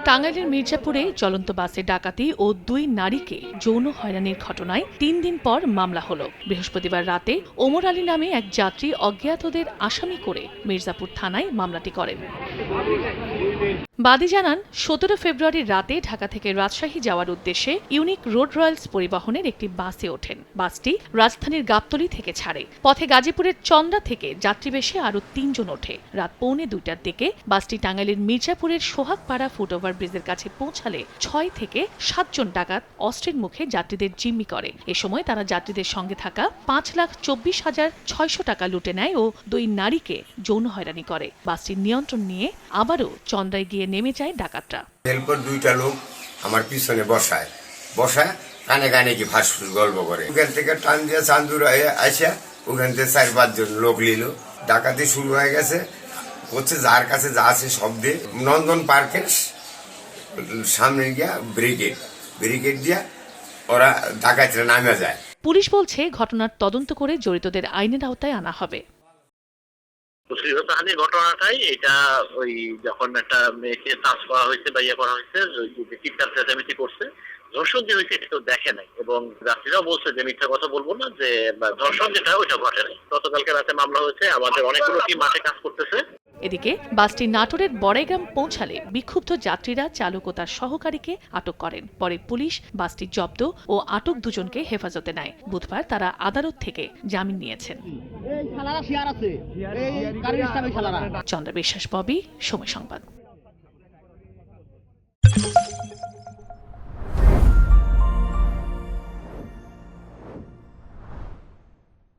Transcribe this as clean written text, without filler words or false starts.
টাঙ্গাইলের মির্জাপুরে চলন্ত বাসে ডাকাতি ও 2 নারীকে যৌন হয়রানির ঘটনায় 3 দিন পর মামলা হলো। বৃহস্পতিবার রাতে ওমর আলী নামে এক যাত্রী অজ্ঞাতদের আসামি করে মির্জাপুর থানায় মামলাটি করেন। বাদী জানান 17 ফেব্রুয়ারি রাতে ঢাকা থেকে রাজশাহী যাওয়ার উদ্দেশ্যে ইউনিক রোড রয়্যালস পরিবহনের একটি বাসে ওঠেন। বাসটি রাজধানীর গাবতলী থেকে ছাড়ে। পথে গাজীপুরের চন্দ্রা থেকে যাত্রী বেশে আরও 3 জন ওঠে। রাত 1:45টার দিকে বাসটি টাঙ্গাইলের মির্জাপুরের সোহাগপাড়া ফুটওভার ব্রিজের কাছে পৌঁছালে 6 থেকে 7 জন ডাকাত অস্ত্রের মুখে যাত্রীদের জিম্মি করে। এ সময় তারা যাত্রীদের সঙ্গে থাকা 5,24,600 টাকা লুটে নেয় ও 2 নারীকে যৌন হয়রানি করে। বাসটির নিয়ন্ত্রণ নিয়ে আবারও চন্দ্রায় গিয়ে নেমে যায় ডাকাতরা। এরপর 2টা লোক আমার পিছনে বসায় কানে কানে কি ফাঁসফুস গল্প করে। ওখান থেকে টান দিয়ে চান্দুর আসা ওখান থেকে 4-5 জন লোক নিল। ডাকাতি শুরু হয়ে গেছে। হচ্ছে যার কাছে যা আছে সব দিয়ে নন্দন পার্কের সামনে গিয়া ব্রিগেড দিয়া ওরা ডাকাতরা নামে যায়। পুলিশ বলছে ঘটনার তদন্ত করে জড়িতদের আইনের আওতায় আনা হবে। ঘটনাটাই এটা ওই যখন একটা মেয়েকে চাষ করা হয়েছে বা ইয়ে করা হয়েছে, চিৎকার চেঁচামেচি করছে, ধর্ষণ যে হয়েছে এটা তো দেখে নাই এবং যাত্রীরাও বলছে যে মিথ্যা কথা বলবো না, যে ধর্ষণ যেটা ওইটা ঘটে নাই। গতকালকে রাতে মামলা হয়েছে। আমাদের অনেকগুলো টিম মাঠে কাজ করতেছে। এদিকে বাসটি নাটোরের বড়াইগ্রাম পৌঁছালে বিক্ষুব্ধ যাত্রীরা চালক ও তার সহকারীকে আটক করেন। পরে পুলিশ বাসটি জব্দ ও আটক দুজনকে হেফাজতে নেয়। বুধবার তারা আদালত থেকে জামিন নিয়েছেন। চন্দ্র বিশ্বাস, ববি, সময় সংবাদ।